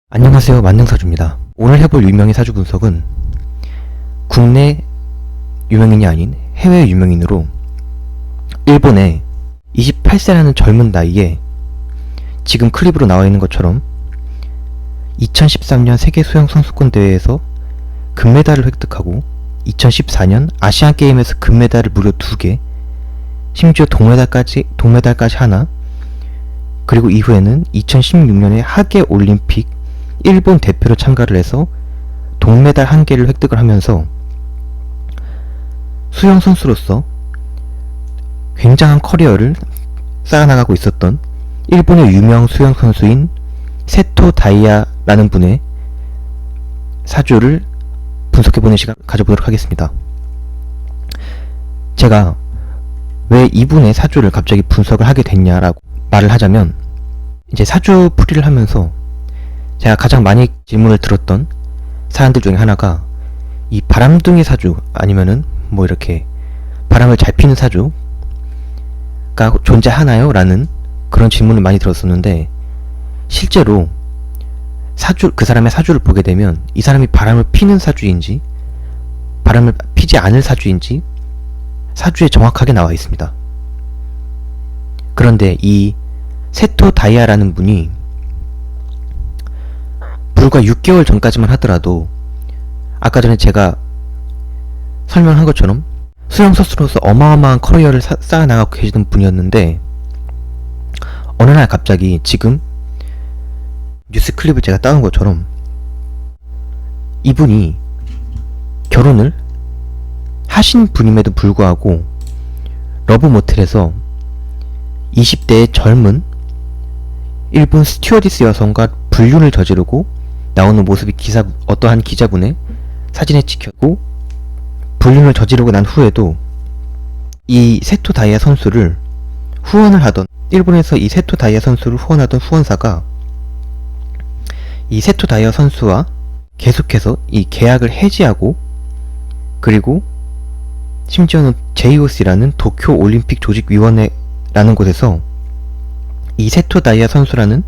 안녕하세요, 만능사주입니다. 오늘 해볼 유명인 사주 분석은 국내 유명인이 아닌 해외 유명인으로 일본의 28세라는 젊은 나이에 지금 클립으로 나와 있는 것처럼 2013년 세계 수영 선수권 대회에서 금메달을 획득하고 2014년 아시안 게임에서 금메달을 무려 2개, 심지어 동메달까지 하나, 그리고 이후에는 2016년에 하계 올림픽 일본 대표로 참가를 해서 동메달 1개를 획득을 하면서 수영 선수로서 굉장한 커리어를 쌓아나가고 있었던 일본의 유명 수영 선수인 세토 다이아라는 분의 사주를 분석해보는 시간 가져보도록 하겠습니다. 제가 왜 이분의 사주를 갑자기 분석을 하게 됐냐라고 말을 하자면, 이제 사주 풀이를 하면서 제가 가장 많이 질문을 들었던 사람들 중에 하나가 이 바람둥이 사주 아니면은 뭐 이렇게 바람을 잘 피는 사주가 존재하나요? 라는 그런 질문을 많이 들었었는데, 실제로 그 사람의 사주를 보게 되면 이 사람이 바람을 피는 사주인지 바람을 피지 않을 사주인지 사주에 정확하게 나와 있습니다. 그런데 이 세토 다이아라는 분이 불과 6개월 전까지만 하더라도 아까 전에 제가 설명한 것처럼 수영 선수로서 어마어마한 커리어를 쌓아나가고 계시던 분이었는데, 어느 날 갑자기 지금 뉴스 클립을 제가 따온 것처럼 이분이 결혼을 하신 분임에도 불구하고 러브 모텔에서 20대의 젊은 일본 스튜어디스 여성과 불륜을 저지르고 나오는 모습이 어떠한 기자분의 사진에 찍혔고, 불륜을 저지르고 난 후에도 이 세토 다이아 선수를 후원을 하던, 일본에서 이 세토 다이아 선수를 후원하던 후원사가 이 세토 다이아 선수와 계속해서 이 계약을 해지하고, 그리고 심지어는 JOC라는 도쿄 올림픽 조직위원회라는 곳에서 이 세토 다이아 선수라는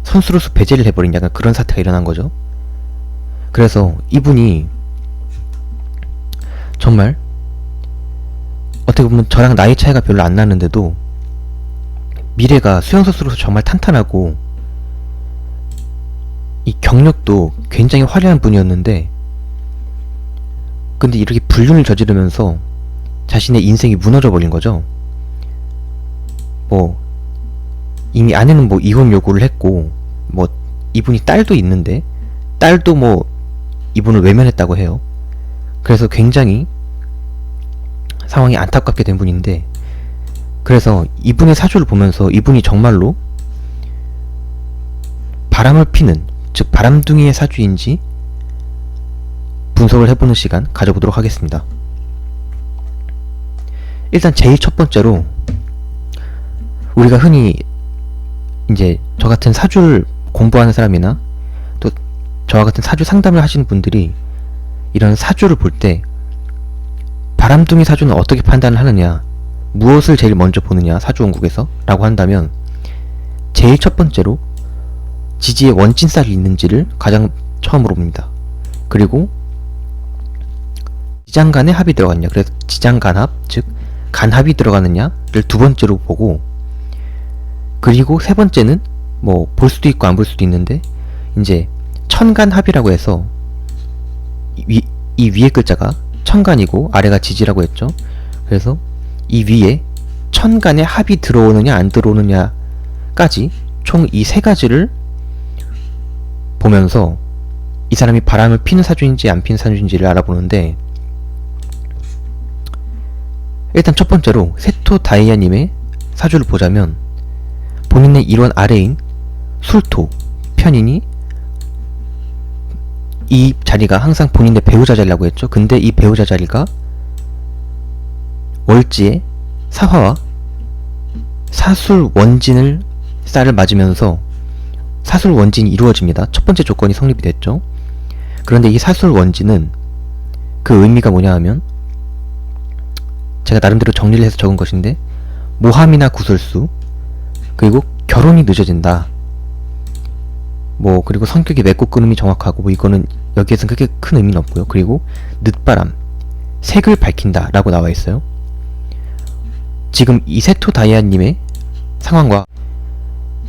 선수로서 배제를 해버린 약간 그런 사태가 일어난 거죠. 그래서 이분이 정말 어떻게 보면 저랑 나이 차이가 별로 안 나는데도 미래가 수영선수로서 정말 탄탄하고 이 경력도 굉장히 화려한 분이었는데, 근데 이렇게 불륜을 저지르면서 자신의 인생이 무너져 버린 거죠. 뭐 이미 아내는 뭐 이혼 요구를 했고, 뭐 이분이 딸도 있는데 딸도 뭐 이분을 외면했다고 해요. 그래서 굉장히 상황이 안타깝게 된 분인데, 그래서 이분의 사주를 보면서 이분이 정말로 바람을 피는, 즉 바람둥이의 사주인지 분석을 해보는 시간 가져보도록 하겠습니다. 일단 제일 첫 번째로, 우리가 흔히 이제 저 같은 사주를 공부하는 사람이나 또 저와 같은 사주 상담을 하시는 분들이 이런 사주를 볼 때 바람둥이 사주는 어떻게 판단을 하느냐, 무엇을 제일 먼저 보느냐 사주원국에서 라고 한다면, 제일 첫 번째로 지지에 원진살이 있는지를 가장 처음으로 봅니다. 그리고 지장간에 합이 들어갔냐, 그래서 지장간합, 즉 간합이 들어가느냐를 두 번째로 보고, 그리고 세 번째는 뭐 볼 수도 있고 안 볼 수도 있는데, 이제 천간합이라고 해서 이 위에 글자가 천간이고 아래가 지지라고 했죠. 그래서 이 위에 천간에 합이 들어오느냐 안 들어오느냐까지 총 이 세 가지를 보면서 이 사람이 바람을 피는 사주인지 안 피는 사주인지를 알아보는데, 일단 첫 번째로 세토 다이아님의 사주를 보자면 본인의 일원 아래인 술토 편인이 이 자리가 항상 본인의 배우자 자리라고 했죠. 근데 이 배우자 자리가 월지에 사화와 사술원진을 쌀을 맞으면서 사술원진이 이루어집니다. 첫 번째 조건이 성립이 됐죠. 그런데 이 사술원진은 그 의미가 뭐냐 하면, 제가 나름대로 정리를 해서 적은 것인데, 모함이나 구설수, 그리고 결혼이 늦어진다, 뭐 그리고 성격이 맺고 끊음이 정확하고 뭐 이거는 여기에선 그렇게 큰 의미는 없고요. 그리고 늦바람, 색을 밝힌다 라고 나와 있어요. 지금 이세토 다이아님의 상황과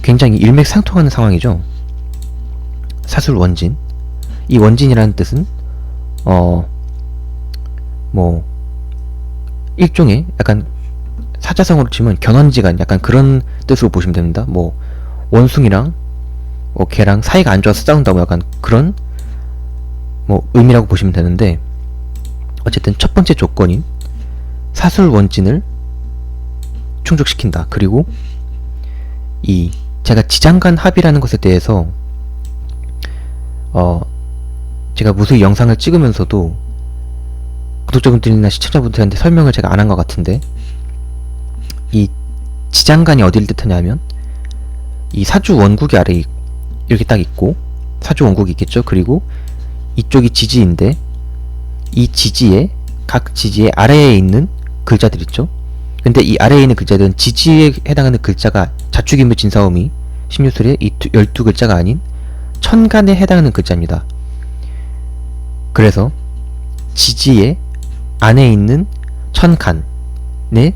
굉장히 일맥상통하는 상황이죠. 사술 원진. 이 원진이라는 뜻은 뭐 일종의 약간 사자성어로 치면 견원지간 약간 그런 뜻으로 보시면 됩니다. 뭐 원숭이랑 걔랑 사이가 안 좋아서 싸운다 뭐 약간 그런 뭐 의미라고 보시면 되는데, 어쨌든 첫 번째 조건인 사술 원진을 충족시킨다. 그리고 이 제가 지장간 합이라는 것에 대해서 제가 무수히 영상을 찍으면서도 구독자분들이나 시청자분들한테 설명을 제가 안 한 것 같은데, 이 지장간이 어디를 뜻하냐면 이 사주 원국이 아래 이렇게 딱 있고 사주 원국이 있겠죠. 그리고 이쪽이 지지인데 이 지지에 각 지지의 아래에 있는 글자들 있죠. 근데 이 아래에 있는 글자들은 지지에 해당하는 글자가 자축인묘 진사오미 심유술의 이 12글자가 아닌 천간에 해당하는 글자입니다. 그래서 지지의 안에 있는 천간의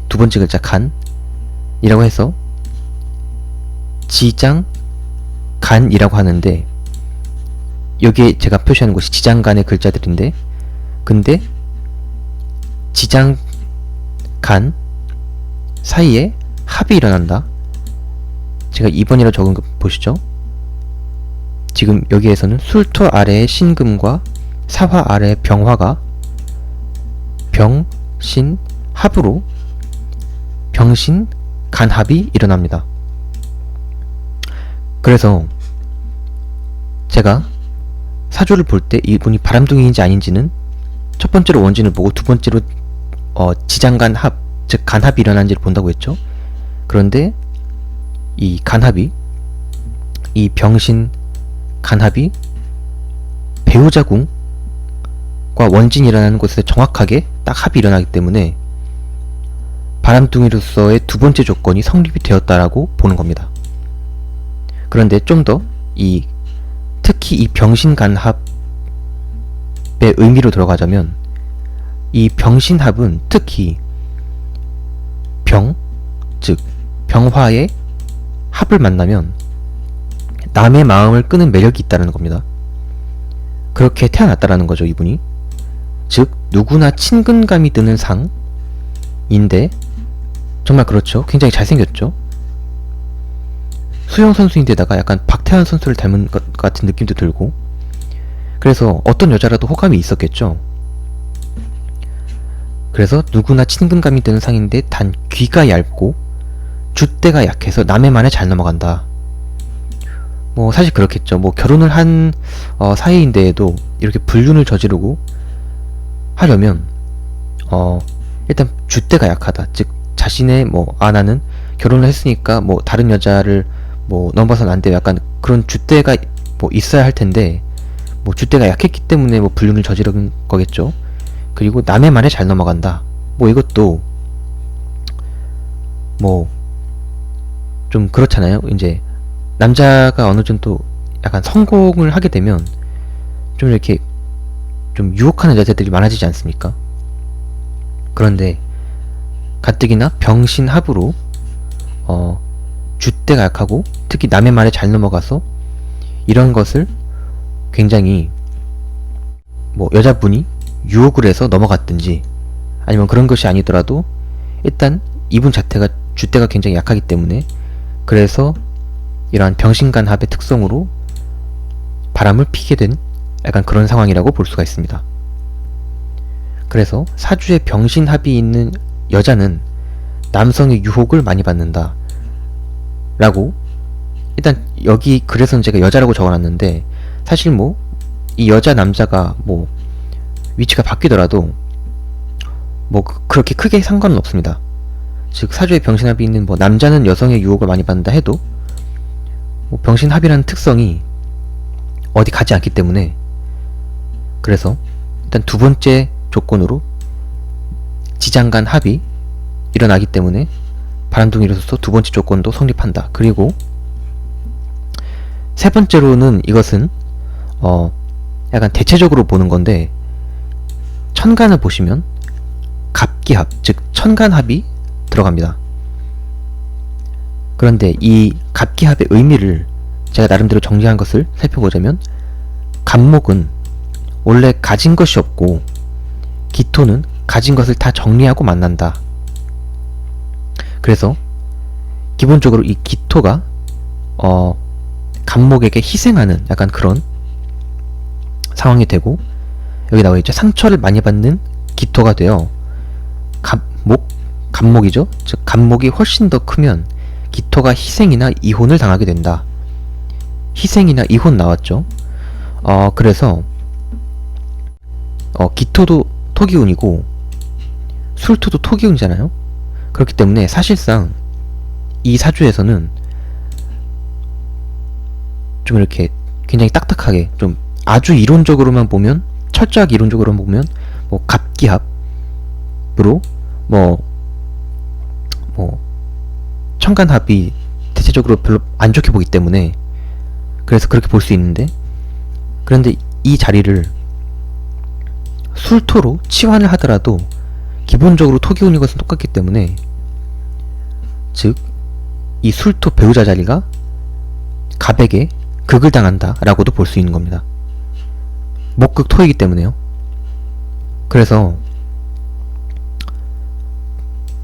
두 번째 글자 간이라고 해서 지장간이라고 하는데, 여기에 제가 표시하는 것이 지장간의 글자들인데, 근데 지장간 사이에 합이 일어난다. 제가 2번이라고 적은 거 보시죠. 지금 여기에서는 술토 아래의 신금과 사화 아래의 병화가 병신 합으로 병신 간합이 일어납니다. 그래서 제가 사주를 볼 때 이분이 바람둥이인지 아닌지는 첫 번째로 원진을 보고 두 번째로 지장간 합, 즉 간합이 일어난지를 본다고 했죠. 그런데 이 간합이, 이 병신 간합이 배우자궁과 원진이 일어나는 곳에서 정확하게 딱 합이 일어나기 때문에 바람둥이로서의 두 번째 조건이 성립이 되었다라고 보는 겁니다. 그런데 좀 더 특히 이 병신간합의 의미로 들어가자면, 이 병신합은 특히 병, 즉 병화의 합을 만나면 남의 마음을 끄는 매력이 있다는 겁니다. 그렇게 태어났다라는 거죠, 이분이. 즉 누구나 친근감이 드는 상인데, 정말 그렇죠. 굉장히 잘생겼죠. 수영 선수인데다가 약간 박태환 선수를 닮은 것 같은 느낌도 들고, 그래서 어떤 여자라도 호감이 있었겠죠. 그래서 누구나 친근감이 드는 상인데 단 귀가 얇고 줏대가 약해서 남의 말에 잘 넘어간다. 뭐 사실 그렇겠죠. 뭐 결혼을 한 사이인데에도 이렇게 불륜을 저지르고 하려면 일단 줏대가 약하다. 즉 자신의 나는 결혼을 했으니까 뭐 다른 여자를 넘어서는 안 돼. 약간 그런 줏대가 있어야 할 텐데, 줏대가 약했기 때문에 불륜을 저지른 거겠죠. 그리고 남의 말에 잘 넘어간다. 이것도 좀 그렇잖아요. 이제 남자가 어느 정도 약간 성공을 하게 되면 좀 이렇게 좀 유혹하는 여자들이 많아지지 않습니까? 그런데 가뜩이나 병신합으로 줏대가 약하고 특히 남의 말에 잘 넘어가서 이런 것을 굉장히 여자분이 유혹을 해서 넘어갔든지, 아니면 그런 것이 아니더라도 일단 이분 자체가 줏대가 굉장히 약하기 때문에, 그래서 이러한 병신간합의 특성으로 바람을 피게 된 약간 그런 상황이라고 볼 수가 있습니다. 그래서 사주에 병신합이 있는 여자는 남성의 유혹을 많이 받는다 라고, 일단 여기 글에서는 제가 여자라고 적어놨는데, 사실 이 여자 남자가 위치가 바뀌더라도 그렇게 크게 상관은 없습니다. 즉 사주에 병신합이 있는 남자는 여성의 유혹을 많이 받는다 해도 병신합이라는 특성이 어디 가지 않기 때문에, 그래서 일단 두 번째 조건으로 지장간 합이 일어나기 때문에 바람둥이로서 두 번째 조건도 성립한다. 그리고 세 번째로는 이것은 약간 대체적으로 보는 건데, 천간을 보시면 갑기합, 즉 천간합이 들어갑니다. 그런데 이 갑기합의 의미를 제가 나름대로 정리한 것을 살펴보자면, 갑목은 원래 가진 것이 없고 기토는 가진 것을 다 정리하고 만난다. 그래서 기본적으로 이 기토가 갑목에게 희생하는 약간 그런 상황이 되고, 여기 나와있죠. 상처를 많이 받는 기토가 되어 갑목이죠. 즉 갑목이 훨씬 더 크면 기토가 희생이나 이혼을 당하게 된다. 희생이나 이혼 나왔죠. 그래서 기토도 토기운이고 술토도 토기운이잖아요. 그렇기 때문에 사실상 이 사주에서는 좀 이렇게 굉장히 딱딱하게, 좀 아주 이론적으로만 보면, 철저하게 이론적으로만 보면 뭐 갑기합으로 뭐 천간합이 대체적으로 별로 안 좋게 보기 때문에, 그래서 그렇게 볼 수 있는데, 그런데 이 자리를 술토로 치환을 하더라도 기본적으로 토기운이 것은 똑같기 때문에, 즉 이 술토 배우자 자리가 갑에게 극을 당한다 라고도 볼 수 있는 겁니다. 목극 토이기 때문에요. 그래서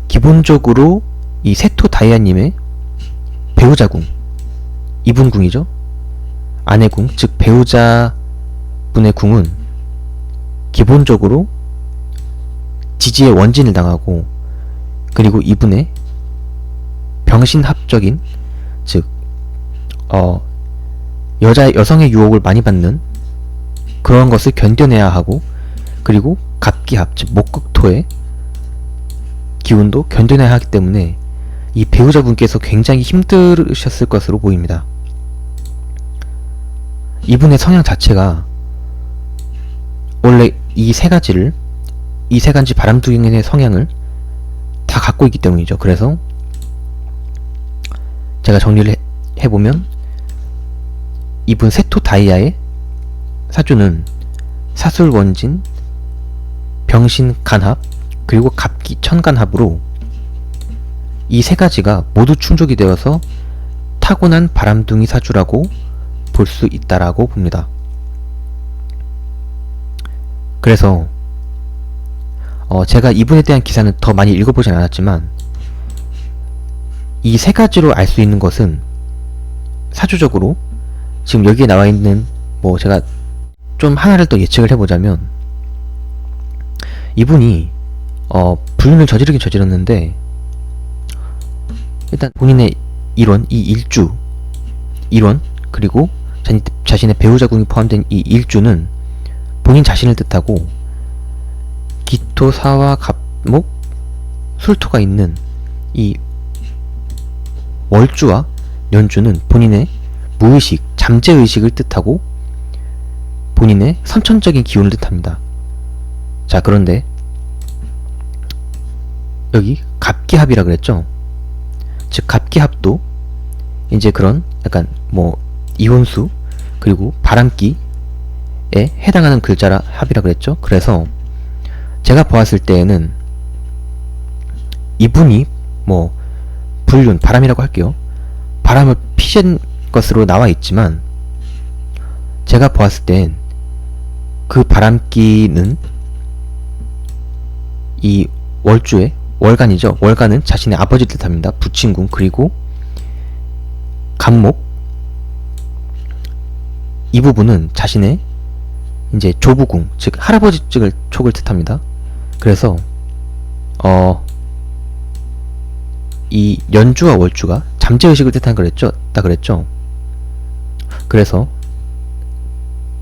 기본적으로 이 세토 다이아님의 배우자궁, 이분궁이죠. 아내궁, 즉 배우자분의 궁은 기본적으로 지지의 원진을 당하고, 그리고 이분의 병신합적인, 즉 여성의 유혹을 많이 받는 그런 것을 견뎌내야 하고, 그리고 갑기합, 즉 목극토의 기운도 견뎌내야 하기 때문에 이 배우자분께서 굉장히 힘들으셨을 것으로 보입니다. 이분의 성향 자체가 원래 이 세 가지 바람둥이의 성향을 다 갖고 있기 때문이죠. 그래서 제가 정리를 해보면, 이분 세토 다이아의 사주는 사술원진, 병신간합, 그리고 갑기 천간합으로 이 세 가지가 모두 충족이 되어서 타고난 바람둥이 사주라고 볼 수 있다라고 봅니다. 그래서 제가 이분에 대한 기사는 더 많이 읽어보진 않았지만, 이 세 가지로 알 수 있는 것은 사주적으로 지금 여기에 나와있는, 제가 좀 하나를 더 예측을 해보자면, 이분이 불륜을 저지르긴 저질렀는데, 일단 본인의 일원, 이 일원, 그리고 자신의 배우자궁이 포함된 이 일주는 본인 자신을 뜻하고, 기토, 사화, 갑목, 술토가 있는 이 월주와 연주는 본인의 무의식, 잠재의식을 뜻하고 본인의 선천적인 기운을 뜻합니다. 자, 그런데 여기 갑기합이라 그랬죠? 즉 갑기합도 이제 그런 약간 이혼수, 그리고 바람기에 해당하는 글자라 합이라 그랬죠? 그래서 제가 보았을 때에는 이분이 불륜, 바람이라고 할게요. 바람을 피신 것으로 나와 있지만, 제가 보았을 땐 그 바람기는 이 월주의 월간이죠. 월간은 자신의 아버지를 뜻합니다. 부친궁, 그리고 갑목, 이 부분은 자신의 이제 조부궁, 즉 할아버지 쪽을 뜻합니다. 그래서 이 연주와 월주가 잠재의식을 뜻한 그랬죠? 그래서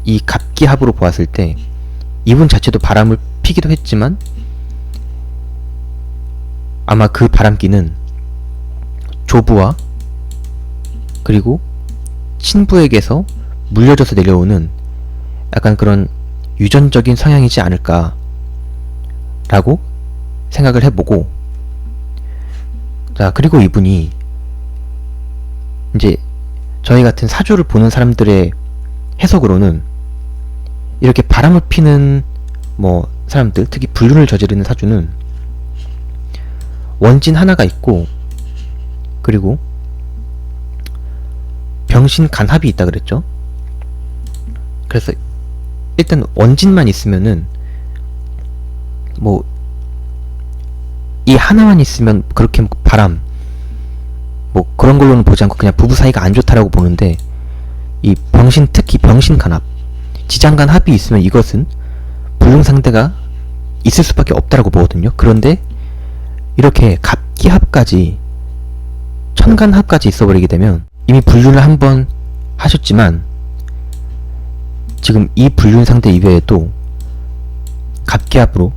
이 갑기합으로 보았을 때 이분 자체도 바람을 피기도 했지만, 아마 그 바람기는 조부와 그리고 친부에게서 물려져서 내려오는 약간 그런 유전적인 성향이지 않을까 라고 생각을 해보고, 자, 그리고 이분이 이제 저희 같은 사주를 보는 사람들의 해석으로는 이렇게 바람을 피는 뭐 사람들, 특히 불륜을 저지르는 사주는 원진 하나가 있고, 그리고 병신 간합이 있다 그랬죠. 그래서 일단 원진만 있으면은 뭐 이 하나만 있으면 그렇게 바람 뭐 그런 걸로는 보지 않고 그냥 부부 사이가 안 좋다라고 보는데, 이 병신, 특히 병신 간합, 지장간 합이 있으면 이것은 불륜 상대가 있을 수밖에 없다라고 보거든요. 그런데 이렇게 갑기합까지, 천간합까지 있어버리게 되면 이미 불륜을 한번 하셨지만 지금 이 불륜 상대 이외에도 갑기합으로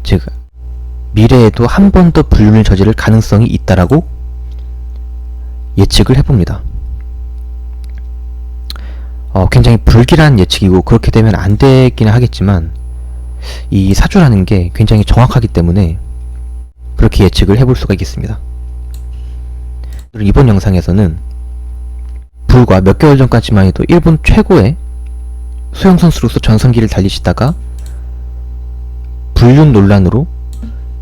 제가 미래에도 한 번 더 불륜을 저지를 가능성이 있다라고 예측을 해봅니다. 굉장히 불길한 예측이고 그렇게 되면 안 되기는 하겠지만 이 사주라는 게 굉장히 정확하기 때문에 그렇게 예측을 해볼 수가 있겠습니다. 이번 영상에서는 불과 몇 개월 전까지만 해도 일본 최고의 수영선수로서 전성기를 달리시다가 불륜 논란으로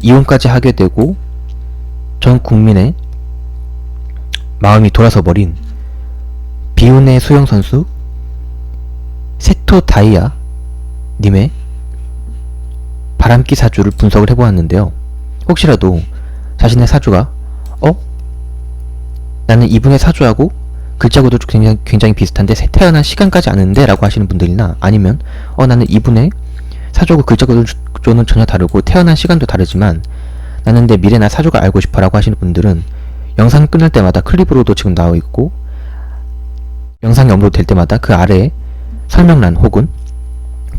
이혼까지 하게 되고 전 국민의 마음이 돌아서 버린 비운의 수영선수 세토 다이아 님의 바람기 사주를 분석을 해보았는데요. 혹시라도 자신의 사주가 나는 이분의 사주하고 글자구도 굉장히 비슷한데 태어난 시간까지 아는데 라고 하시는 분들이나, 아니면 나는 이분의 사주하고 글자구조는 전혀 다르고 태어난 시간도 다르지만 나는 내 미래나 사주가 알고 싶어 라고 하시는 분들은 영상 끝날 때마다 클립으로도 지금 나와 있고 영상이 업로드 될 때마다 그 아래에 설명란 혹은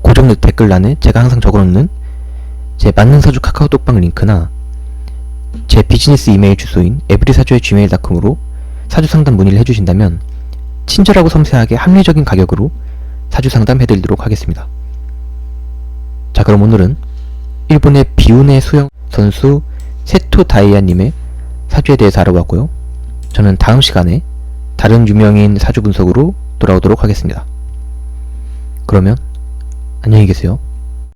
고정 댓글란에 제가 항상 적어놓는 제 맞는 사주 카카오톡방 링크나 제 비즈니스 이메일 주소인 에브리사주의 gmail.com으로 사주 상담 문의를 해주신다면 친절하고 섬세하게 합리적인 가격으로 사주 상담 해드리도록 하겠습니다. 자, 그럼 오늘은 일본의 비운의 수영 선수 세토 다이아님의 사주에 대해서 알아봤고요. 저는 다음 시간에 다른 유명인 사주 분석으로 돌아오도록 하겠습니다. 그러면 안녕히 계세요.